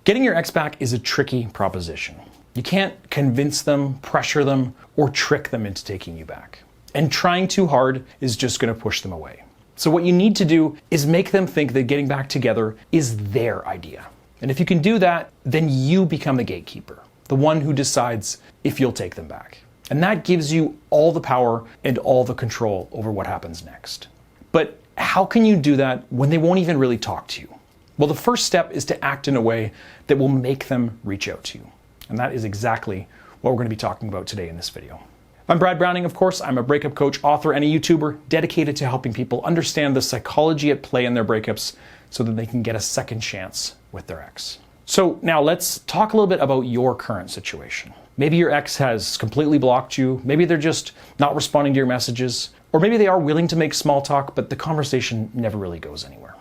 Getting your ex back is a tricky proposition. You can't convince them, pressure them, or trick them into taking you back. And trying too hard is just going to push them away. So what you need to do is make them think that getting back together is their idea. And if you can do that, then you become the gatekeeper, the one who decides if you'll take them back. And that gives you all the power and all the control over what happens next. But how can you do that when they won't even really talk to you? Well, the first step is to act in a way that will make them reach out to you. And that is exactly what we're going to be talking about today in this video. I'm Brad Browning, of course. I'm a breakup coach, author, and a YouTuber dedicated to helping people understand the psychology at play in their breakups so that they can get a second chance with their ex. So now let's talk a little bit about your current situation. Maybe your ex has completely blocked you. Maybe they're just not responding to your messages. Or maybe they are willing to make small talk, but the conversation never really goes anywhere.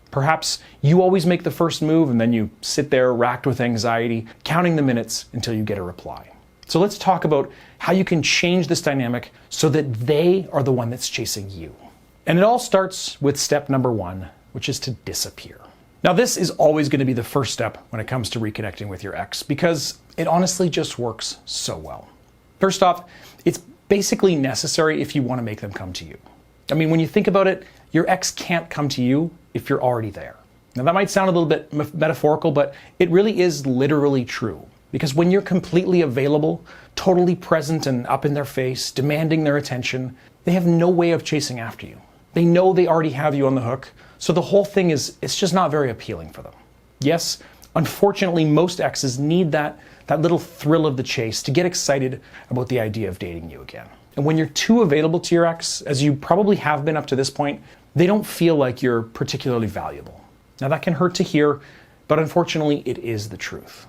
Perhaps you always make the first move and then you sit there racked with anxiety, counting the minutes until you get a reply. So let's talk about how you can change this dynamic so that they are the one that's chasing you. And it all starts with step number 1, which is to disappear. Now, this is always going to be the first step when it comes to reconnecting with your ex because it honestly just works so well. First off, it's basically necessary if you want to make them come to you. I mean, when you think about it, your ex can't come to you if you're already there. Now, that might sound a little bit metaphorical, but it really is literally true. Because when you're completely available, totally present and up in their face, demanding their attention, they have no way of chasing after you. They know they already have you on the hook, so the whole thing it's just not very appealing for them. Yes, unfortunately, most exes need that little thrill of the chase to get excited about the idea of dating you again. And when you're too available to your ex, as you probably have been up to this point, they don't feel like you're particularly valuable. Now that can hurt to hear, but unfortunately it is the truth.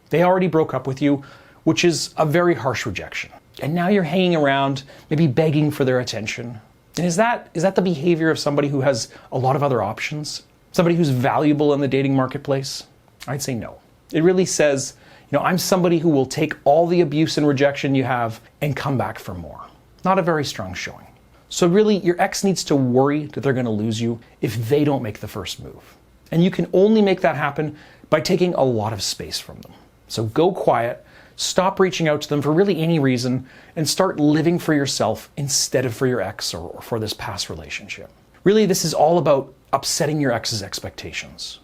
They already broke up with you, which is a very harsh rejection. And now you're hanging around, maybe begging for their attention. And is that the behavior of somebody who has a lot of other options? Somebody who's valuable in the dating marketplace? I'd say no. It really says, I'm somebody who will take all the abuse and rejection you have and come back for more. Not a very strong showing. So really, your ex needs to worry that they're going to lose you if they don't make the first move. And you can only make that happen by taking a lot of space from them. So go quiet, stop reaching out to them for really any reason, and start living for yourself instead of for your ex or for this past relationship. Really, this is all about upsetting your ex's expectations.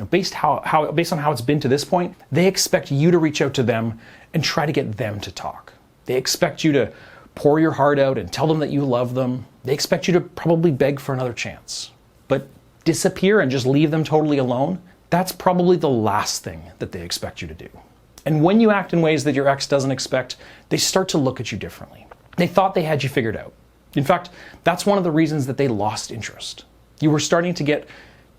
Based on how it's been to this point, they expect you to reach out to them and try to get them to talk. They expect you to pour your heart out and tell them that you love them. They expect you to probably beg for another chance. But disappear and just leave them totally alone, that's probably the last thing that they expect you to do. And when you act in ways that your ex doesn't expect, they start to look at you differently. They thought they had you figured out. In fact, that's one of the reasons that they lost interest. You were starting to get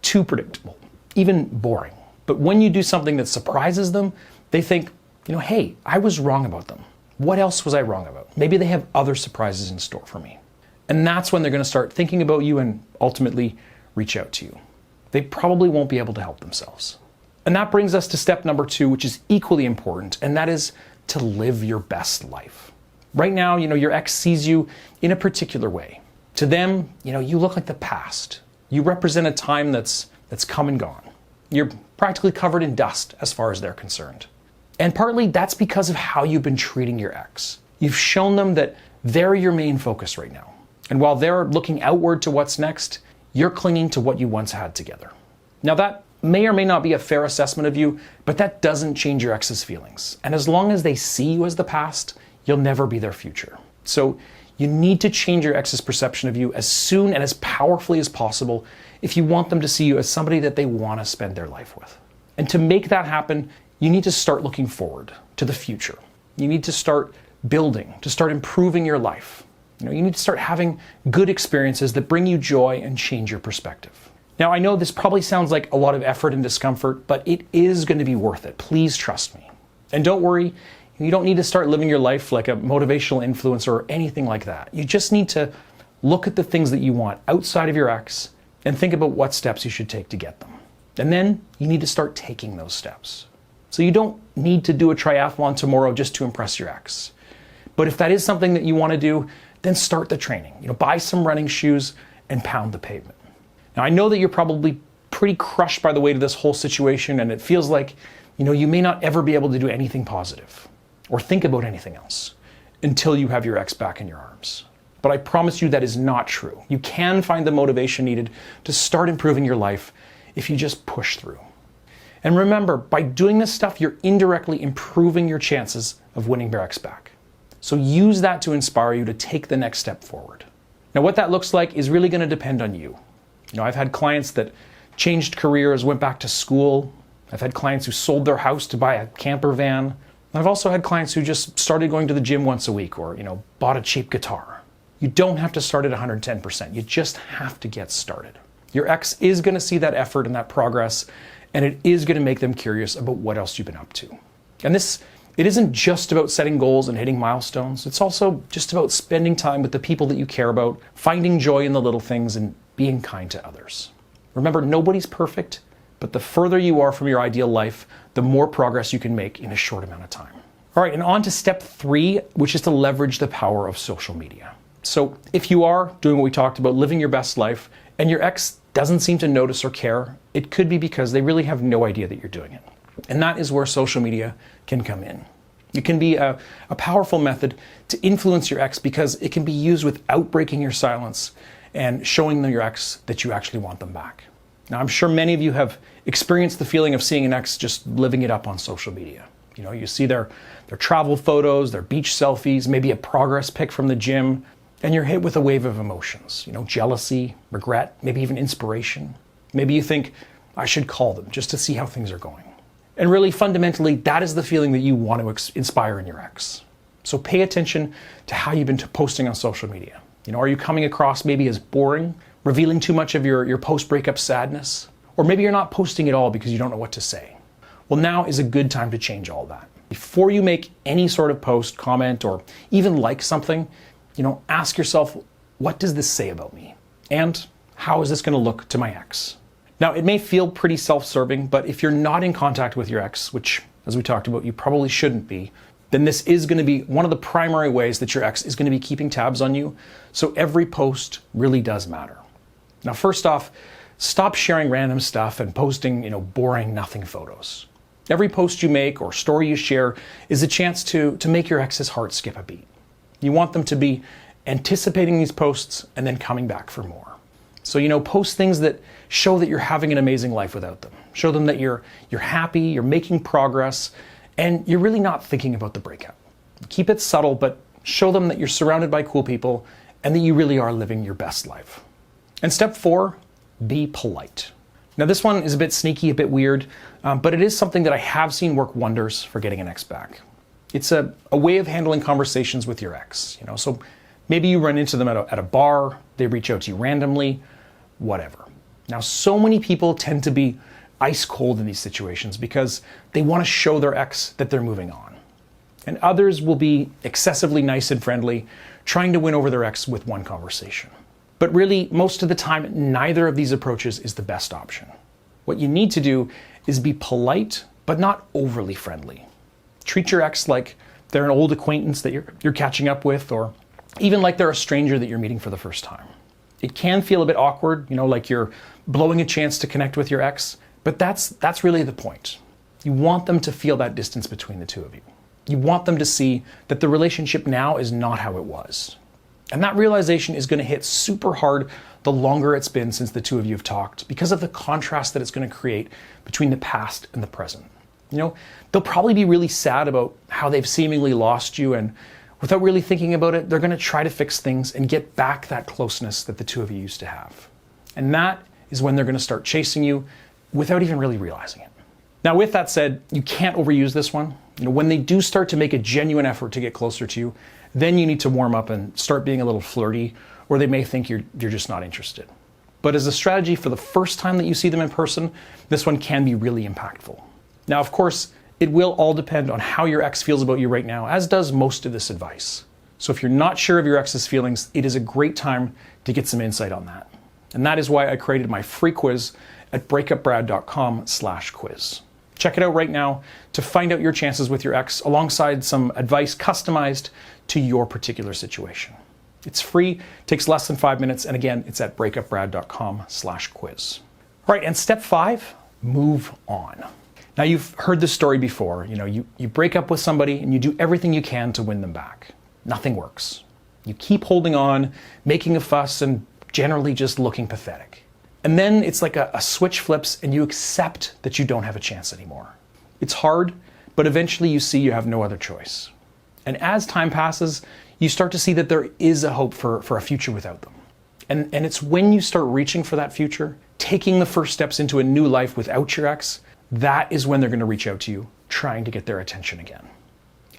too predictable, even boring. But when you do something that surprises them, they think, hey, I was wrong about them. What else was I wrong about? Maybe they have other surprises in store for me. And that's when they're going to start thinking about you and ultimately reach out to you. They probably won't be able to help themselves. And that brings us to step number 2, which is equally important, and that is to live your best life. Right now, your ex sees you in a particular way. To them, you look like the past. You represent a time that's come and gone. You're practically covered in dust as far as they're concerned. And partly that's because of how you've been treating your ex. You've shown them that they're your main focus right now. And while they're looking outward to what's next, you're clinging to what you once had together. Now that may or may not be a fair assessment of you, but that doesn't change your ex's feelings. And as long as they see you as the past, you'll never be their future. So you need to change your ex's perception of you as soon and as powerfully as possible if you want them to see you as somebody that they want to spend their life with. And to make that happen, you need to start looking forward to the future. You need to start building, to start improving your life. You need to start having good experiences that bring you joy and change your perspective. Now, I know this probably sounds like a lot of effort and discomfort, but it is going to be worth it. Please trust me. And don't worry, you don't need to start living your life like a motivational influencer or anything like that. You just need to look at the things that you want outside of your ex and think about what steps you should take to get them. And then you need to start taking those steps. So you don't need to do a triathlon tomorrow just to impress your ex. But if that is something that you want to do, then start the training. Buy some running shoes and pound the pavement. Now, I know that you're probably pretty crushed by the weight of this whole situation, and it feels like You may not ever be able to do anything positive or think about anything else until you have your ex back in your arms. But I promise you that is not true. You can find the motivation needed to start improving your life if you just push through. And remember, by doing this stuff, you're indirectly improving your chances of winning your ex back. So use that to inspire you to take the next step forward. Now, what that looks like is really going to depend on you. I've had clients that changed careers, went back to school. I've had clients who sold their house to buy a camper van. I've also had clients who just started going to the gym once a week or, bought a cheap guitar. You don't have to start at 110%. You just have to get started. Your ex is going to see that effort and that progress, and it is going to make them curious about what else you've been up to. And it isn't just about setting goals and hitting milestones. It's also just about spending time with the people that you care about, finding joy in the little things, and being kind to others. Remember, nobody's perfect, but the further you are from your ideal life, the more progress you can make in a short amount of time. All right, and on to step 3, which is to leverage the power of social media. So if you are doing what we talked about, living your best life, and your ex doesn't seem to notice or care, it could be because they really have no idea that you're doing it. And that is where social media can come in. It can be a powerful method to influence your ex because it can be used without breaking your silence and showing your ex that you actually want them back. Now, I'm sure many of you have experienced the feeling of seeing an ex just living it up on social media. You see their travel photos, their beach selfies, maybe a progress pic from the gym, and you're hit with a wave of emotions. Jealousy, regret, maybe even inspiration. Maybe you think, I should call them just to see how things are going. And really, fundamentally, that is the feeling that you want to inspire in your ex. So pay attention to how you've been posting on social media. Are you coming across maybe as boring, revealing too much of your post-breakup sadness? Or maybe you're not posting at all because you don't know what to say. Well, now is a good time to change all that. Before you make any sort of post, comment, or even like something, ask yourself, what does this say about me? And how is this going to look to my ex? Now, it may feel pretty self-serving, but if you're not in contact with your ex, which, as we talked about, you probably shouldn't be, then this is going to be one of the primary ways that your ex is going to be keeping tabs on you. So every post really does matter. Now, first off, stop sharing random stuff and posting, boring nothing photos. Every post you make or story you share is a chance to make your ex's heart skip a beat. You want them to be anticipating these posts and then coming back for more. So, post things that show that you're having an amazing life without them. Show them that you're happy, you're making progress, and you're really not thinking about the breakup. Keep it subtle, but show them that you're surrounded by cool people and that you really are living your best life. And step 4, be polite. Now, this one is a bit sneaky, a bit weird, but it is something that I have seen work wonders for getting an ex back. It's a way of handling conversations with your ex. So maybe you run into them at a bar, they reach out to you randomly, whatever. Now, so many people tend to be ice cold in these situations because they want to show their ex that they're moving on. And others will be excessively nice and friendly, trying to win over their ex with one conversation. But really, most of the time, neither of these approaches is the best option. What you need to do is be polite, but not overly friendly. Treat your ex like they're an old acquaintance that you're catching up with, or even like they're a stranger that you're meeting for the first time. It can feel a bit awkward, like you're blowing a chance to connect with your ex, but that's really the point. You want them to feel that distance between the two of you. You want them to see that the relationship now is not how it was. And that realization is going to hit super hard the longer it's been since the two of you have talked because of the contrast that it's going to create between the past and the present. They'll probably be really sad about how they've seemingly lost you, and without really thinking about it, they're going to try to fix things and get back that closeness that the two of you used to have. And that is when they're going to start chasing you without even really realizing it. Now, with that said, you can't overuse this one. When they do start to make a genuine effort to get closer to you, then you need to warm up and start being a little flirty, or they may think you're just not interested. But as a strategy for the first time that you see them in person, this one can be really impactful. Now, of course, it will all depend on how your ex feels about you right now, as does most of this advice. So if you're not sure of your ex's feelings, it is a great time to get some insight on that. And that is why I created my free quiz at breakupbrad.com/quiz. Check it out right now to find out your chances with your ex alongside some advice customized to your particular situation. It's free, takes less than 5 minutes, and again, it's at breakupbrad.com/quiz. All right, and step 5, move on. Now, you've heard this story before. You break up with somebody and you do everything you can to win them back. Nothing works. You keep holding on, making a fuss, and generally just looking pathetic. And then it's like a switch flips and you accept that you don't have a chance anymore. It's hard, but eventually you see you have no other choice. And as time passes, you start to see that there is a hope for a future without them. And it's when you start reaching for that future, taking the first steps into a new life without your ex, that is when they're going to reach out to you, trying to get their attention again.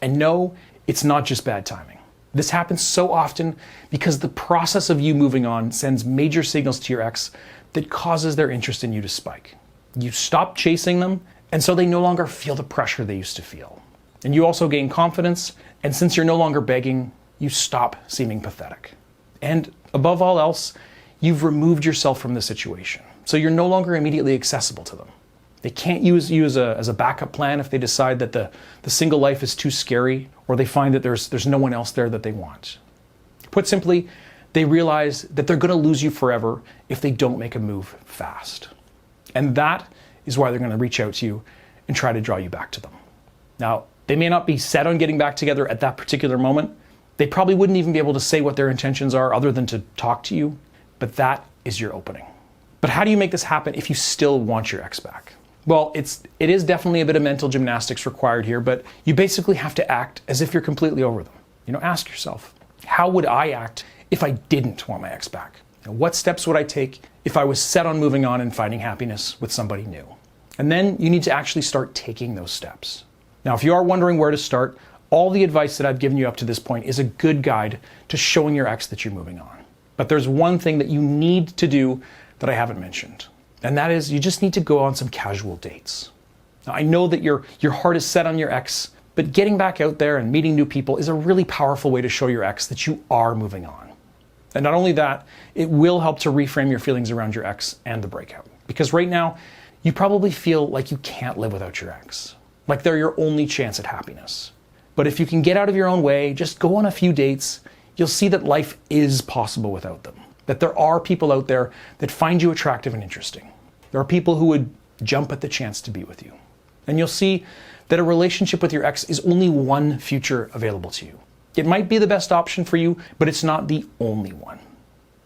And no, it's not just bad timing. This happens so often because the process of you moving on sends major signals to your ex that causes their interest in you to spike. You stop chasing them, and so they no longer feel the pressure they used to feel. And you also gain confidence, and since you're no longer begging, you stop seeming pathetic. And above all else, you've removed yourself from the situation, so you're no longer immediately accessible to them. They can't use you as a backup plan if they decide that the single life is too scary, or they find that there's no one else there that they want. Put simply, they realize that they're going to lose you forever if they don't make a move fast. And that is why they're going to reach out to you and try to draw you back to them. Now, they may not be set on getting back together at that particular moment. They probably wouldn't even be able to say what their intentions are other than to talk to you, but that is your opening. But how do you make this happen if you still want your ex back? Well, it is definitely a bit of mental gymnastics required here, but you basically have to act as if you're completely over them. Ask yourself, how would I act if I didn't want my ex back? What steps would I take if I was set on moving on and finding happiness with somebody new? And then you need to actually start taking those steps. Now, if you are wondering where to start, all the advice that I've given you up to this point is a good guide to showing your ex that you're moving on. But there's one thing that you need to do that I haven't mentioned. And that is, you just need to go on some casual dates. Now, I know that your heart is set on your ex, but getting back out there and meeting new people is a really powerful way to show your ex that you are moving on. And not only that, it will help to reframe your feelings around your ex and the breakup. Because right now, you probably feel like you can't live without your ex, like they're your only chance at happiness. But if you can get out of your own way, just go on a few dates, you'll see that life is possible without them. That there are people out there that find you attractive and interesting. There are people who would jump at the chance to be with you. And you'll see that a relationship with your ex is only one future available to you. It might be the best option for you, but it's not the only one.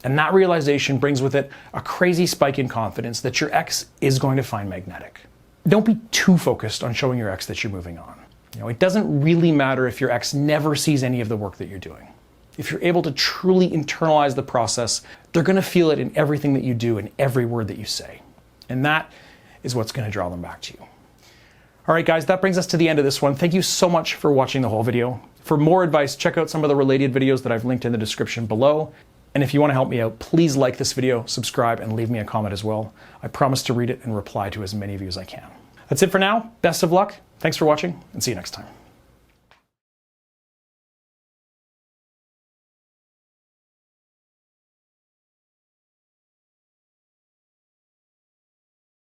And that realization brings with it a crazy spike in confidence that your ex is going to find magnetic. Don't be too focused on showing your ex that you're moving on. It doesn't really matter if your ex never sees any of the work that you're doing. If you're able to truly internalize the process, they're going to feel it in everything that you do and every word that you say. And that is what's going to draw them back to you. All right, guys, that brings us to the end of this one. Thank you so much for watching the whole video. For more advice, check out some of the related videos that I've linked in the description below. And if you want to help me out, please like this video, subscribe, and leave me a comment as well. I promise to read it and reply to as many of you as I can. That's it for now. Best of luck. Thanks for watching, and see you next time.